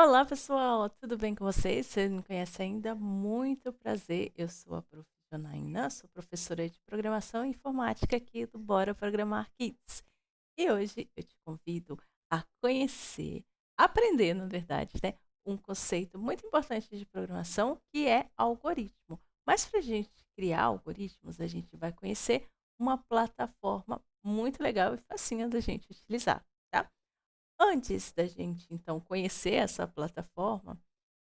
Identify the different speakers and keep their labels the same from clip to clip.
Speaker 1: Olá, pessoal, tudo bem com vocês? Você não me conhece ainda? Muito prazer. Eu sou a Prof. Janaína, sou professora de programação e informática aqui do Bora Programar Kids. E hoje eu te convido a conhecer, aprender, na verdade, né, um conceito muito importante de programação que é algoritmo. Mas para a gente criar algoritmos, a gente vai conhecer uma plataforma muito legal e facinha da gente utilizar, tá? Antes da gente, então, conhecer essa plataforma,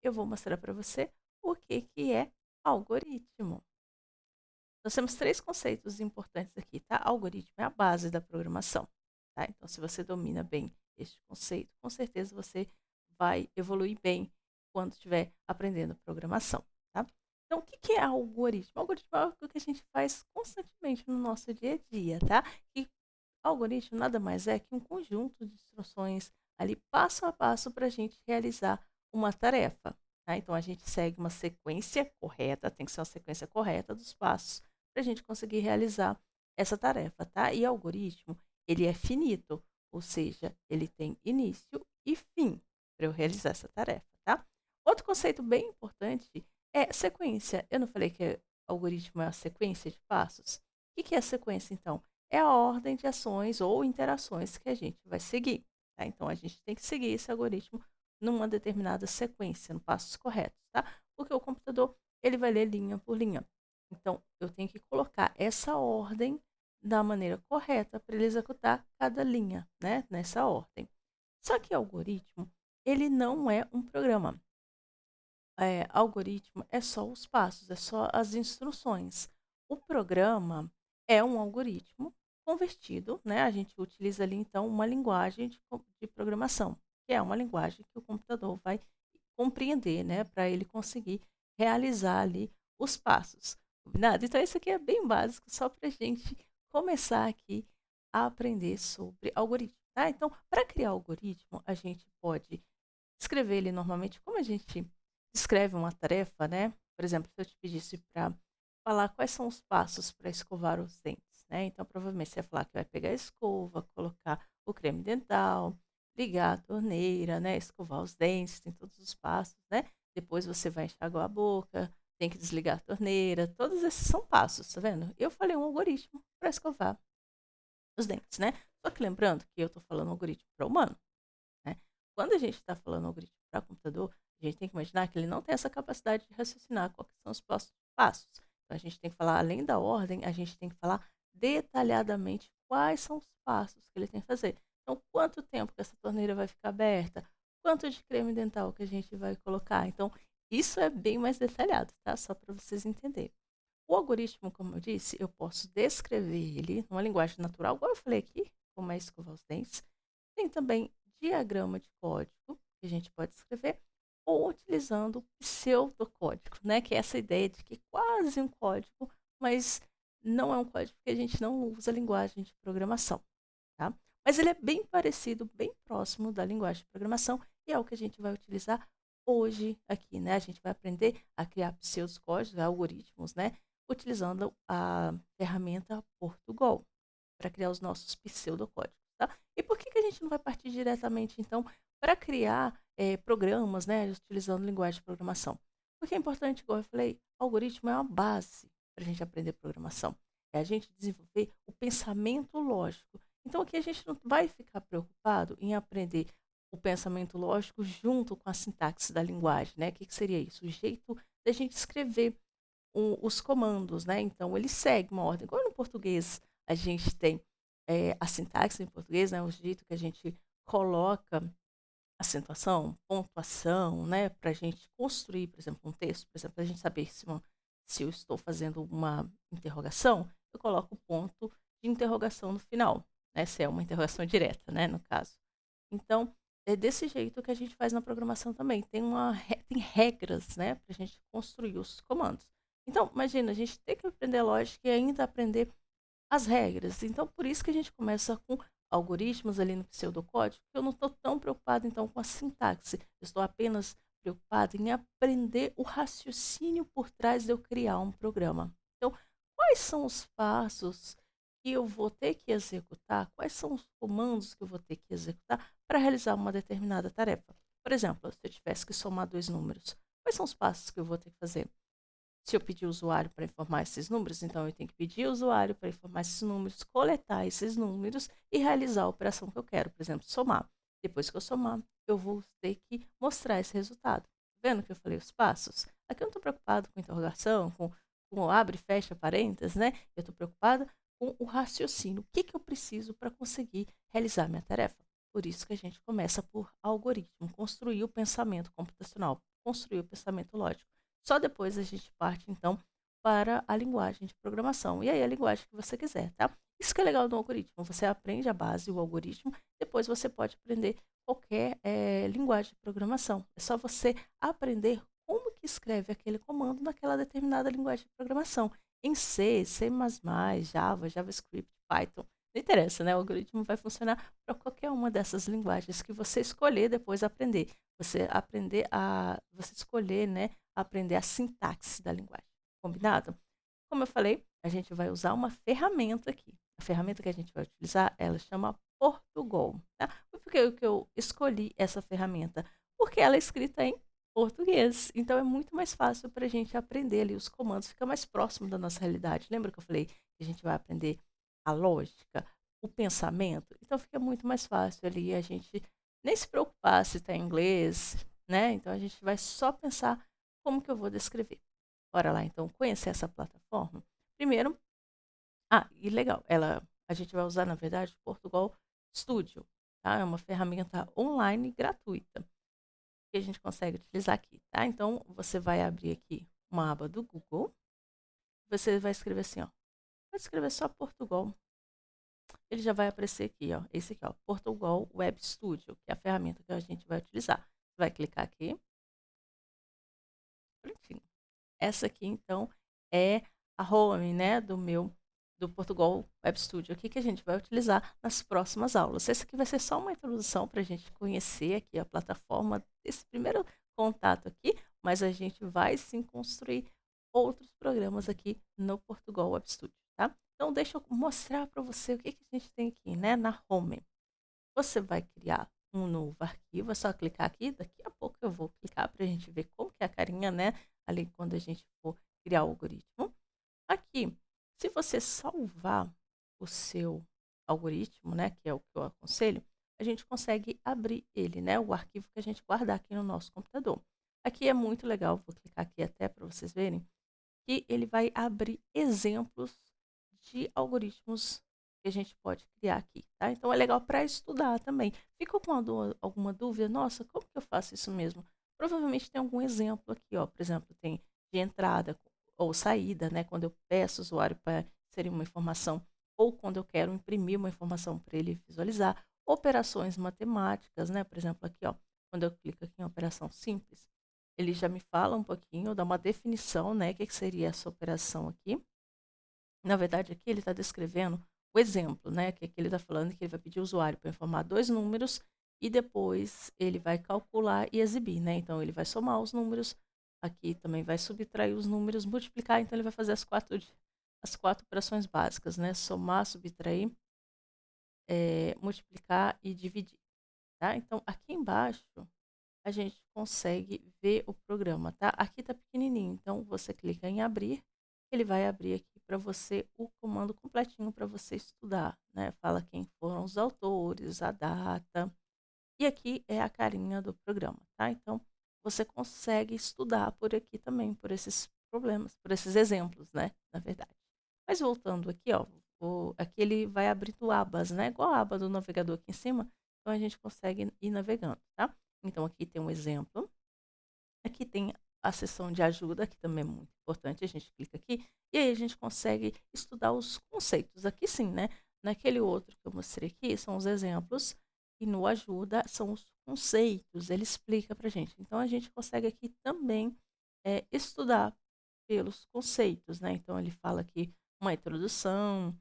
Speaker 1: eu vou mostrar para você o que que é algoritmo. Nós temos 3 conceitos importantes aqui, tá? Algoritmo é a base da programação, tá? Então, se você domina bem este conceito, com certeza você vai evoluir bem quando estiver aprendendo programação, tá? Então, o que que é algoritmo? Algoritmo é algo que a gente faz constantemente no nosso dia a dia, tá? E algoritmo nada mais é que um conjunto de instruções ali passo a passo para a gente realizar uma tarefa, tá? Então a gente segue uma sequência correta, tem que ser uma sequência correta dos passos para a gente conseguir realizar essa tarefa, tá? E algoritmo, ele é finito, ou seja, ele tem início e fim para eu realizar essa tarefa, tá? Outro conceito bem importante é sequência. Eu não falei que algoritmo é a sequência de passos? O que que é sequência, então? É a ordem de ações ou interações que a gente vai seguir, tá? Então, a gente tem que seguir esse algoritmo numa determinada sequência, no passos corretos, tá? Porque o computador, ele vai ler linha por linha. Então, eu tenho que colocar essa ordem da maneira correta para ele executar cada linha, né? Nessa ordem. Só que algoritmo, ele não é um programa. Algoritmo é só os passos, é só as instruções. O programa é um algoritmo convertido, né? A gente utiliza ali então uma linguagem de programação, que é uma linguagem que o computador vai compreender, né? Para ele conseguir realizar ali os passos. Combinado? Então, isso aqui é bem básico, só para a gente começar aqui a aprender sobre algoritmo, tá? Então, para criar algoritmo, a gente pode escrever ele normalmente como a gente escreve uma tarefa, né? Por exemplo, se eu te pedisse para falar quais são os passos para escovar os dentes, né? Então, provavelmente você vai falar que vai pegar a escova, colocar o creme dental, ligar a torneira, né? Escovar os dentes, tem todos os passos, né? Depois você vai enxaguar a boca, tem que desligar a torneira, todos esses são passos, tá vendo? Eu falei um algoritmo para escovar os dentes, né? Só que lembrando que eu estou falando algoritmo para humano, né? Quando a gente está falando algoritmo para computador, a gente tem que imaginar que ele não tem essa capacidade de raciocinar quais são os próximos passos. Então, a gente tem que falar, além da ordem, a gente tem que falar detalhadamente quais são os passos que ele tem que fazer. Então, quanto tempo que essa torneira vai ficar aberta? Quanto de creme dental que a gente vai colocar? Então, isso é bem mais detalhado, tá? Só para vocês entenderem. O algoritmo, como eu disse, eu posso descrever ele numa linguagem natural, igual eu falei aqui, como é escovar os dentes. Tem também diagrama de código, que a gente pode escrever, ou utilizando pseudocódigo, né? Que é essa ideia de que é quase um código, mas não é um código porque a gente não usa a linguagem de programação, tá? Mas ele é bem parecido, bem próximo da linguagem de programação e é o que a gente vai utilizar hoje aqui, né? A gente vai aprender a criar pseudocódigos, algoritmos, né? Utilizando a ferramenta Portugal para criar os nossos pseudocódigos, tá? E por que que a gente não vai partir diretamente, então, para criar programas, né, utilizando linguagem de programação? Porque é importante, igual eu falei, algoritmo é uma base para a gente aprender programação. É a gente desenvolver o pensamento lógico. Então, aqui a gente não vai ficar preocupado em aprender o pensamento lógico junto com a sintaxe da linguagem, né? O que que seria isso? O jeito da gente escrever os comandos, né? Então, ele segue uma ordem. Igual no português, a gente tem a sintaxe em português, né? O jeito que a gente coloca acentuação, pontuação, né? Para a gente construir, por exemplo, um texto. Por exemplo, para a gente saber se eu estou fazendo uma interrogação, eu coloco o ponto de interrogação no final, né? Se é uma interrogação direta, né? No caso. Então, é desse jeito que a gente faz na programação também. Tem regras, né, para a gente construir os comandos. Então, imagina, a gente tem que aprender lógica e ainda aprender as regras. Então, por isso que a gente começa com algoritmos ali no pseudocódigo, que eu não estou tão preocupado, então, com a sintaxe. Eu estou apenas preocupado em aprender o raciocínio por trás de eu criar um programa. Então, quais são os passos que eu vou ter que executar? Quais são os comandos que eu vou ter que executar para realizar uma determinada tarefa? Por exemplo, se eu tivesse que somar dois números, quais são os passos que eu vou ter que fazer? Se eu pedir o usuário para informar esses números, então eu tenho que pedir o usuário para informar esses números, coletar esses números e realizar a operação que eu quero, por exemplo, somar. Depois que eu somar, eu vou ter que mostrar esse resultado. Tá vendo que eu falei os passos? Aqui eu não estou preocupado com interrogação, com abre e fecha parênteses, né? Eu estou preocupada com o raciocínio. O que, que eu preciso para conseguir realizar minha tarefa? Por isso que a gente começa por algoritmo, construir o pensamento computacional, construir o pensamento lógico. Só depois a gente parte, então, para a linguagem de programação. E aí a linguagem que você quiser, tá? Isso que é legal do algoritmo. Você aprende a base, o algoritmo, depois você pode aprender qualquer linguagem de programação. É só você aprender como que escreve aquele comando naquela determinada linguagem de programação. Em C, C++, Java, JavaScript, Python. Não interessa, né? O algoritmo vai funcionar para qualquer uma dessas linguagens que você escolher depois aprender. Você escolher, né, aprender a sintaxe da linguagem. Combinado? Como eu falei, a gente vai usar uma ferramenta aqui. A ferramenta que a gente vai utilizar, ela chama Portugal. Tá? Por que eu escolhi essa ferramenta? Porque ela é escrita em português. Então, é muito mais fácil para a gente aprender ali os comandos, fica mais próximo da nossa realidade. Lembra que eu falei que a gente vai aprender a lógica, o pensamento? Então, fica muito mais fácil ali a gente nem se preocupar se está em inglês, né? Então, a gente vai só pensar como que eu vou descrever. Bora lá, então, conhecer essa plataforma. Primeiro, e legal, a gente vai usar, na verdade, o Portugal Studio, tá? É uma ferramenta online gratuita que a gente consegue utilizar aqui, tá? Então, você vai abrir aqui uma aba do Google, você vai escrever assim, ó, vai escrever só Portugal, ele já vai aparecer aqui, ó, esse aqui, ó, Portugal Web Studio, que é a ferramenta que a gente vai utilizar. Você vai clicar aqui, prontinho. Essa aqui, então, é a home, né, do Portugal Web Studio, aqui que a gente vai utilizar nas próximas aulas. Essa aqui vai ser só uma introdução para a gente conhecer aqui a plataforma, esse primeiro contato aqui, mas a gente vai sim construir outros programas aqui no Portugal Web Studio, tá? Então, deixa eu mostrar para você o que, que a gente tem aqui, né, na home. Você vai criar um novo arquivo, é só clicar aqui, daqui a pouco eu vou clicar para a gente ver como que é a carinha, né, ali quando a gente for criar o algoritmo. Aqui, se você salvar o seu algoritmo, né, que é o que eu aconselho, a gente consegue abrir ele, né, o arquivo que a gente guardar aqui no nosso computador. Aqui é muito legal, vou clicar aqui até para vocês verem, que ele vai abrir exemplos de algoritmos que a gente pode criar aqui, tá? Então é legal para estudar também. Ficou com alguma dúvida? Nossa, como que eu faço isso mesmo? Provavelmente tem algum exemplo aqui, ó. Por exemplo, tem de entrada ou saída, né? Quando eu peço o usuário para inserir uma informação ou quando eu quero imprimir uma informação para ele visualizar. Operações matemáticas, né? Por exemplo, aqui, ó, quando eu clico aqui em operação simples, ele já me fala um pouquinho, dá uma definição, né? O que seria essa operação aqui. Na verdade, aqui ele está descrevendo o exemplo, né? Que aqui ele está falando que ele vai pedir o usuário para informar dois números e depois ele vai calcular e exibir, né? Então, ele vai somar os números, aqui também vai subtrair os números, multiplicar, então ele vai fazer as quatro operações básicas, né? Somar, subtrair, multiplicar e dividir, tá? Então, aqui embaixo a gente consegue ver o programa, tá? Aqui tá pequenininho, então você clica em abrir, ele vai abrir aqui para você o comando completinho para você estudar, né? Fala quem foram os autores, a data, e aqui é a carinha do programa, tá? Então, você consegue estudar por aqui também, por esses problemas, por esses exemplos, né? Na verdade. Mas voltando aqui, ó, aqui ele vai abrindo abas, né? Igual a aba do navegador aqui em cima, então a gente consegue ir navegando, tá? Então, aqui tem um exemplo. Aqui tem a seção de ajuda, que também é muito importante. A gente clica aqui e aí a gente consegue estudar os conceitos. Aqui sim, né? Naquele outro que eu mostrei aqui, são os exemplos. E no ajuda são os conceitos. Ele explica para a gente. Então, a gente consegue aqui também estudar pelos conceitos, né? Então, ele fala aqui uma introdução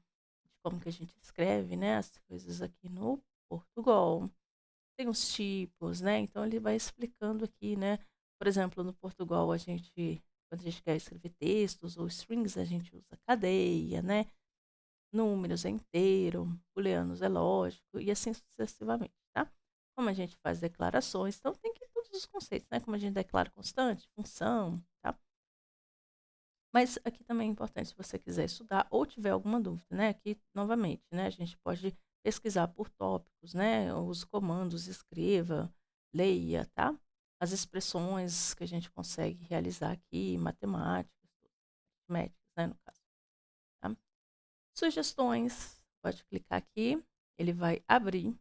Speaker 1: de como que a gente escreve, né? As coisas aqui no Portugal. Tem os tipos, né? Então ele vai explicando aqui, né? Por exemplo, no Portugal quando a gente quer escrever textos ou strings, a gente usa cadeia, né? Números é inteiro, booleanos é lógico e assim sucessivamente, tá? Como a gente faz declarações, então tem que tudo os conceitos, né? Como a gente declara constante, função, tá? Mas aqui também é importante, se você quiser estudar ou tiver alguma dúvida, né? Aqui, novamente, né? A gente pode pesquisar por tópicos, né? Os comandos, escreva, leia, tá? As expressões que a gente consegue realizar aqui, matemáticas, métricas, né? No caso, tá? Sugestões, pode clicar aqui, ele vai abrir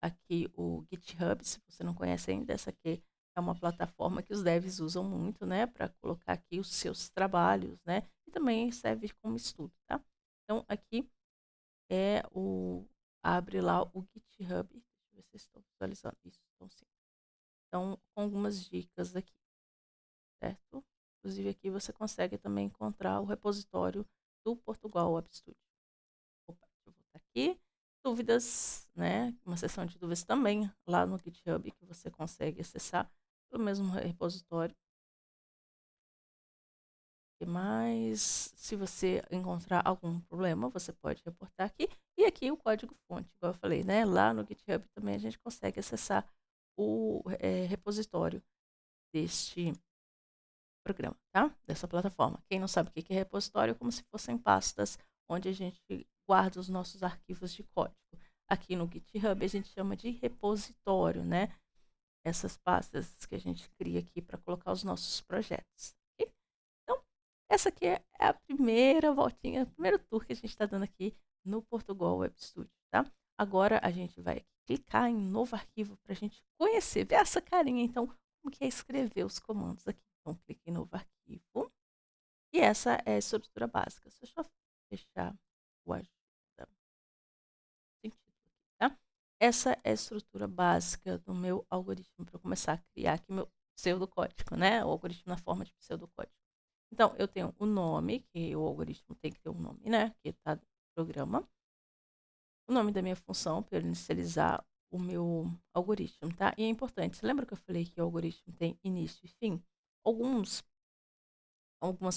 Speaker 1: aqui o GitHub, se você não conhece ainda, essa aqui é uma plataforma que os devs usam muito, né, para colocar aqui os seus trabalhos, né, e também serve como estudo, tá? Então, aqui abre lá o GitHub, deixa eu ver se estão visualizando isso, então sim. Então, com algumas dicas aqui, certo? Inclusive aqui você consegue também encontrar o repositório do Portugal Web Studio. Opa, deixa eu voltar aqui. Dúvidas, né? Uma seção de dúvidas também lá no GitHub que você consegue acessar pelo mesmo repositório. E mais, se você encontrar algum problema, você pode reportar aqui. E aqui o código-fonte, igual eu falei, né? Lá no GitHub também a gente consegue acessar o repositório deste programa, tá? Dessa plataforma. Quem não sabe o que é repositório, é como se fossem pastas onde a gente guarda os nossos arquivos de código. Aqui no GitHub a gente chama de repositório, né? Essas pastas que a gente cria aqui para colocar os nossos projetos. Ok? Então, essa aqui é a primeira voltinha, o primeiro tour que a gente está dando aqui no Portugal Web Studio, tá? Agora a gente vai clicar em novo arquivo para a gente conhecer, ver essa carinha, então, como que é escrever os comandos aqui. Então, clique em novo arquivo. E essa é a estrutura básica. Deixa eu fechar o ajuda. Sentido aqui, tá? Essa é a estrutura básica do meu algoritmo para começar a criar aqui meu pseudocódigo, né? O algoritmo na forma de pseudocódigo. Então, eu tenho o nome, que o algoritmo tem que ter um nome, né? Que está no programa. O nome da minha função para inicializar o meu algoritmo, tá? E é importante, você lembra que eu falei que o algoritmo tem início e fim? Algumas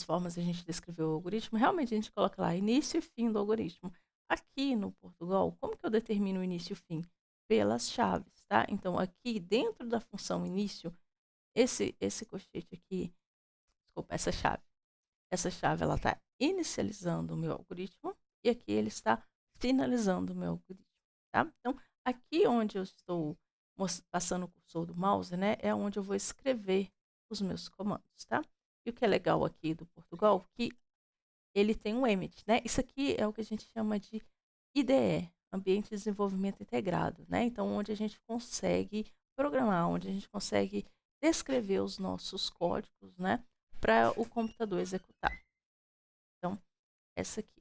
Speaker 1: formas de a gente descrever o algoritmo, realmente a gente coloca lá início e fim do algoritmo. Aqui no Portugal, como que eu determino o início e o fim? Pelas chaves, tá? Então, aqui dentro da função início, esse colchete aqui, desculpa, essa chave ela está inicializando o meu algoritmo e aqui ele está finalizando o meu algoritmo, tá? Então, aqui onde eu estou passando o cursor do mouse, né, é onde eu vou escrever os meus comandos, tá? E o que é legal aqui do Portugal, que ele tem um Emmet, né? Isso aqui é o que a gente chama de IDE, Ambiente de Desenvolvimento Integrado, né? Então, onde a gente consegue programar, onde a gente consegue descrever os nossos códigos, né? Para o computador executar. Então, essa aqui.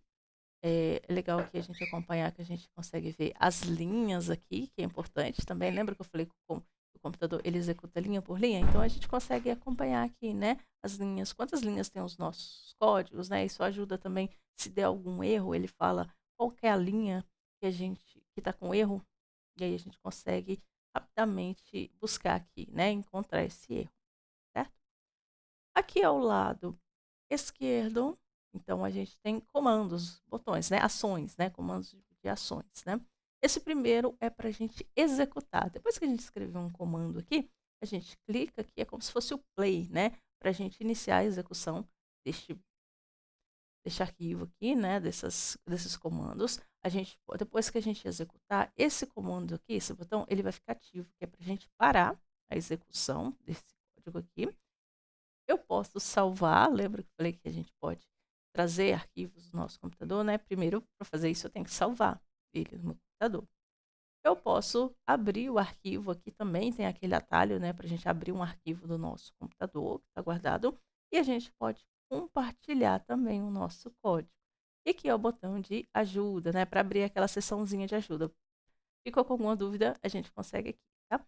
Speaker 1: É legal aqui a gente acompanhar, que a gente consegue ver as linhas aqui, que é importante também. Lembra que eu falei que o computador ele executa linha por linha? Então, a gente consegue acompanhar aqui, né? As linhas, quantas linhas tem os nossos códigos, né? Isso ajuda também, se der algum erro, ele fala qual que é a linha que está com erro, e aí a gente consegue rapidamente buscar aqui, né? Encontrar esse erro, certo? Aqui ao lado esquerdo, então a gente tem comandos, botões, né? Ações, né? Comandos de ações, né? Esse primeiro é para a gente executar. Depois que a gente escrever um comando aqui, a gente clica aqui, é como se fosse o play, né? Para a gente iniciar a execução deste arquivo aqui, né? Desses comandos. Depois que a gente executar, esse comando aqui, esse botão, ele vai ficar ativo, que é para a gente parar a execução desse código aqui. Eu posso salvar, lembra que eu falei que a gente pode trazer arquivos do nosso computador, né? Primeiro, para fazer isso, eu tenho que salvar ele no meu computador. Eu posso abrir o arquivo aqui também, tem aquele atalho, né? Para a gente abrir um arquivo do nosso computador, que está guardado. E a gente pode compartilhar também o nosso código. E aqui é o botão de ajuda, né? Para abrir aquela seçãozinha de ajuda. Ficou com alguma dúvida, a gente consegue aqui, tá?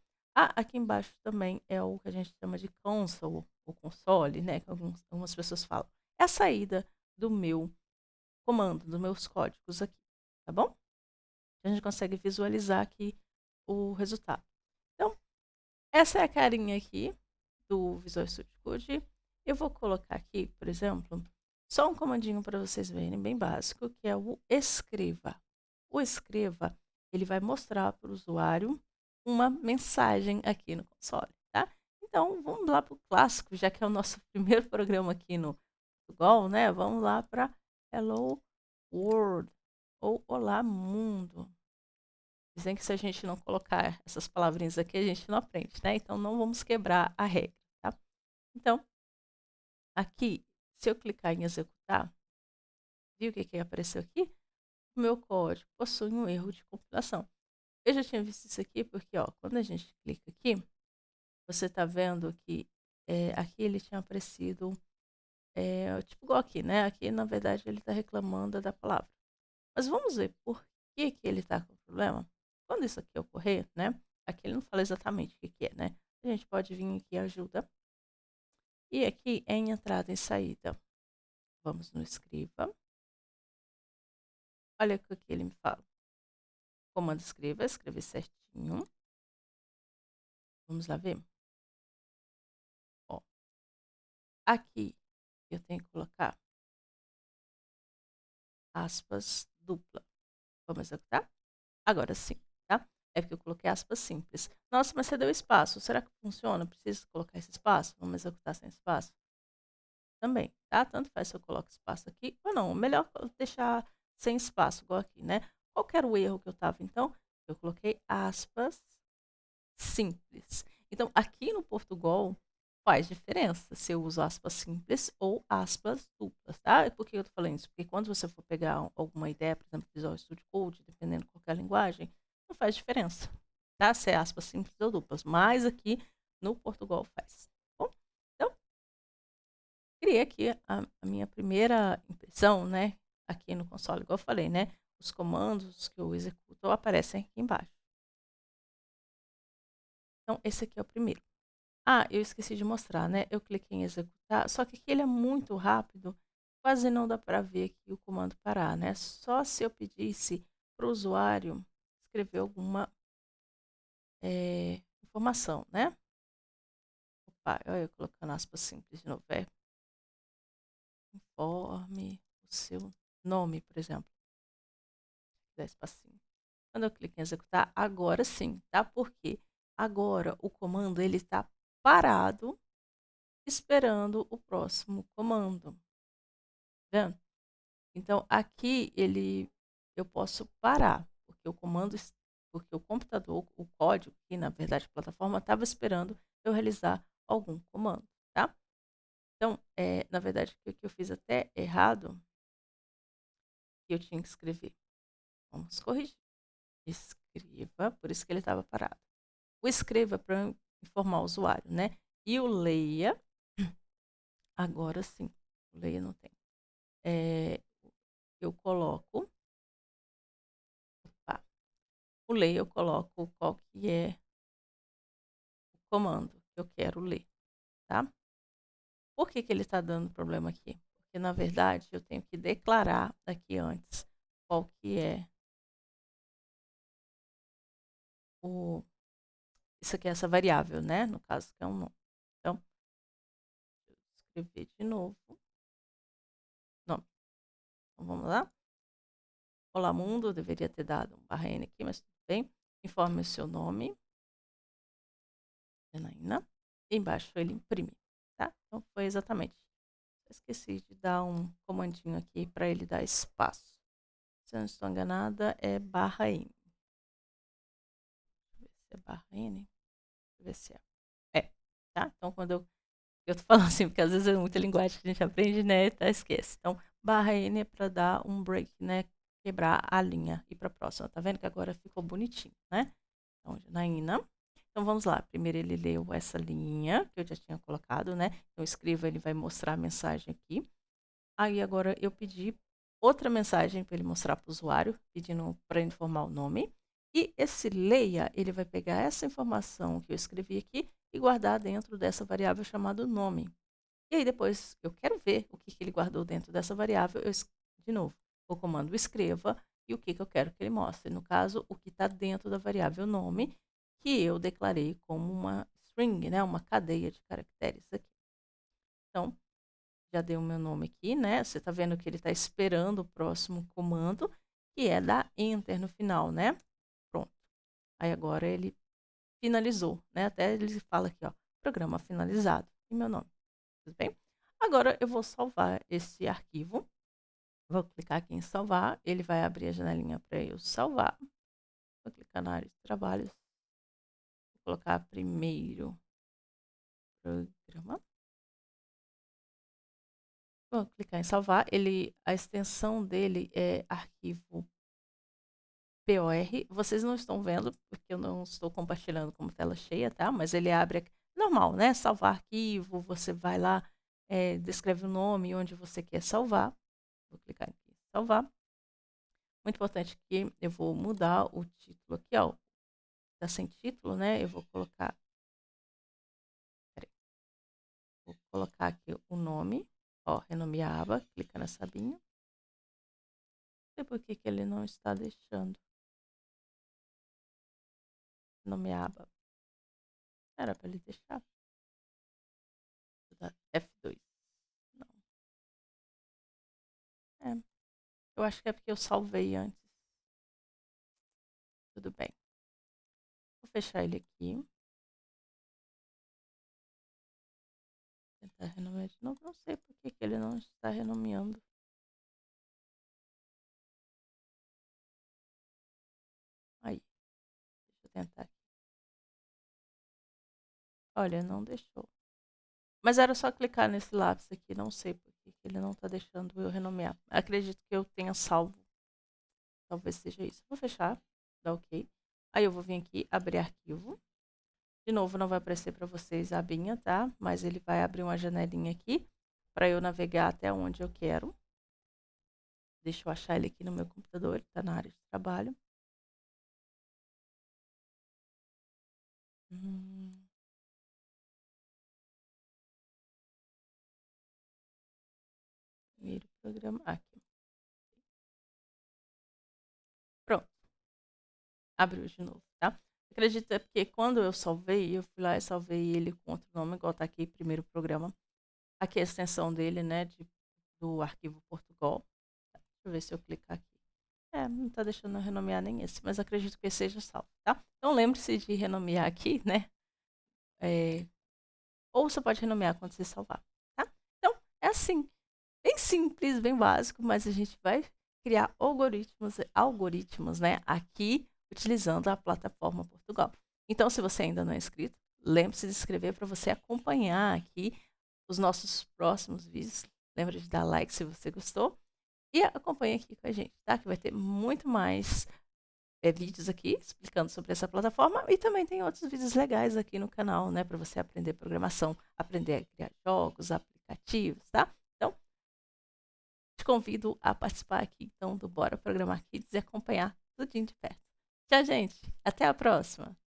Speaker 1: Aqui embaixo também é o que a gente chama de console, ou console, né? Que algumas pessoas falam. É a saída do meu comando, dos meus códigos aqui, tá bom? A gente consegue visualizar aqui o resultado. Então, essa é a carinha aqui do Visual Studio Code. Eu vou colocar aqui, por exemplo, só um comandinho para vocês verem, bem básico, que é o escreva. O escreva, ele vai mostrar para o usuário uma mensagem aqui no console, tá? Então, vamos lá para o clássico, já que é o nosso primeiro programa aqui no Portugal, né? Vamos lá para Hello World, ou Olá Mundo. Dizem que se a gente não colocar essas palavrinhas aqui, a gente não aprende, né? Então, não vamos quebrar a regra, tá? Então, aqui, se eu clicar em executar, viu o que apareceu aqui? O meu código possui um erro de compilação. Eu já tinha visto isso aqui porque, ó, quando a gente clica aqui, você está vendo que aqui ele tinha aparecido, tipo igual aqui, né? Aqui, na verdade, ele está reclamando da palavra. Mas vamos ver por que ele está com problema. Quando isso aqui ocorrer, né? Aqui ele não fala exatamente o que é, né? A gente pode vir aqui em ajuda. E aqui em entrada e saída. Vamos no escriba. Olha o que ele me fala. Comando escreva, escrever certinho. Vamos lá ver. Ó, aqui eu tenho que colocar aspas dupla. Vamos executar? Agora sim, tá? É porque eu coloquei aspas simples. Nossa, mas você deu espaço. Será que funciona? Preciso colocar esse espaço? Vamos executar sem espaço? Também, tá? Tanto faz se eu coloco espaço aqui ou não. Melhor deixar sem espaço, igual aqui, né? Qual que era o erro que eu estava, então? Eu coloquei aspas simples. Então, aqui no Portugal, faz diferença se eu uso aspas simples ou aspas duplas, tá? E por que eu tô falando isso? Porque quando você for pegar alguma ideia, por exemplo, Visual Studio Code, dependendo de qualquer linguagem, não faz diferença, tá? Se é aspas simples ou duplas. Mas aqui no Portugal faz. Bom, então, criei aqui a minha primeira impressão, né? Aqui no console, igual eu falei, né? Os comandos que eu executo aparecem aqui embaixo. Então, esse aqui é o primeiro. Ah, eu esqueci de mostrar, né? Eu cliquei em executar, só que aqui ele é muito rápido, quase não dá para ver aqui o comando parar, né? Só se eu pedisse para o usuário escrever alguma informação, né? Opa, olha eu colocando aspas simples de novo, informe o seu nome, por exemplo. Dá espacinho. Quando eu clico em executar, agora sim, tá? Porque agora o comando ele está parado, esperando o próximo comando. Tá vendo? Então, aqui eu posso parar, porque o comando, porque o computador, o código, que na verdade a plataforma estava esperando eu realizar algum comando, tá? Então, na verdade, o que eu fiz até errado, que eu tinha que escrever. Vamos corrigir. Escreva, por isso que ele estava parado. O escreva para informar o usuário, né? E o leia, agora sim, o leia não tem. Eu coloco, opa, o leia eu coloco qual que é o comando que eu quero ler, tá? Por que ele está dando problema aqui? Porque, na verdade, eu tenho que declarar aqui antes qual que é isso aqui é essa variável, né? No caso, que é um nome. Então, deixa eu escrever de novo. Nome. Então, vamos lá. Olá, mundo. Eu deveria ter dado um barra N aqui, mas tudo bem. Informe o seu nome. Janaína. E embaixo ele imprime, tá? Então, foi exatamente. Eu esqueci de dar um comandinho aqui para ele dar espaço. Se eu não estou enganada, é barra N. Deixa eu ver se é barra N. Deixa eu ver se é. Tá? Então, quando eu tô falando assim, porque às vezes é muita linguagem que a gente aprende, né? Tá, esquece. Então, barra N é para dar um break, né? Quebrar a linha e ir para a próxima. Tá vendo que agora ficou bonitinho, né? Então, Janaína. Então, vamos lá. Primeiro ele leu essa linha que eu já tinha colocado, né? Então, escreva, ele vai mostrar a mensagem aqui. Aí, agora eu pedi outra mensagem para ele mostrar para o usuário, pedindo para informar o nome. E esse leia, ele vai pegar essa informação que eu escrevi aqui e guardar dentro dessa variável chamada nome. E aí depois eu quero ver o que ele guardou dentro dessa variável, de novo, o comando escreva e o que eu quero que ele mostre. No caso, o que está dentro da variável nome, que eu declarei como uma string, né? Uma cadeia de caracteres aqui. Então, já dei o meu nome aqui, né? Você está vendo que ele está esperando o próximo comando, que é dar enter no final, né? Pronto. Aí agora ele finalizou, né? Até ele fala aqui, ó, programa finalizado e meu nome. Tudo bem? Agora eu vou salvar esse arquivo. Vou clicar aqui em salvar. Ele vai abrir a janelinha para eu salvar. Vou clicar na área de trabalhos. Vou colocar primeiro programa. Vou clicar em salvar. A extensão dele é arquivo POR. Vocês não estão vendo, porque eu não estou compartilhando como tela cheia, tá? Mas ele abre normal, né? Salvar arquivo, você vai lá, descreve o nome onde você quer salvar. Vou clicar aqui em salvar. Muito importante que eu vou mudar o título aqui, ó. Tá sem título, né? Eu vou colocar. Peraí. Vou colocar aqui o nome, ó, renomear a aba, clica nessa abinha. Não sei por que ele não está deixando. Renomear a aba. Era para ele deixar. Vou dar F2. Não. Eu acho que é porque eu salvei antes. Tudo bem. Vou fechar ele aqui. Tentar renomear de novo. Não sei por que ele não está renomeando. Aí. Deixa eu tentar aqui. Olha, não deixou. Mas era só clicar nesse lápis aqui. Não sei por que ele não está deixando eu renomear. Acredito que eu tenha salvo. Talvez seja isso. Vou fechar. Dá OK. Aí eu vou vir aqui, abrir arquivo. De novo, não vai aparecer para vocês a abinha, tá? Mas ele vai abrir uma janelinha aqui para eu navegar até onde eu quero. Deixa eu achar ele aqui no meu computador. Ele está na área de trabalho. Primeiro programa. Aqui. Pronto. Abriu de novo, tá? Acredita porque quando eu salvei, eu fui lá e salvei ele com outro nome, igual tá aqui, primeiro programa. Aqui é a extensão dele, né, do arquivo Portugal. Deixa eu ver se eu clicar aqui. Não tá deixando eu renomear nem esse, mas acredito que esse seja salvo, tá? Então lembre-se de renomear aqui, né? Ou você pode renomear quando você salvar, tá? Então, é assim, bem simples, bem básico, mas a gente vai criar algoritmos, né, aqui utilizando a plataforma Portugal. Então, se você ainda não é inscrito, lembre-se de se inscrever para você acompanhar aqui os nossos próximos vídeos. Lembra de dar like se você gostou e acompanhe aqui com a gente, tá? Que vai ter muito mais vídeos aqui explicando sobre essa plataforma e também tem outros vídeos legais aqui no canal, né, para você aprender programação, aprender a criar jogos, aplicativos, tá? Então, te convido a participar aqui então do Bora Programar Kids e acompanhar tudinho de perto. Tchau, gente. Até a próxima.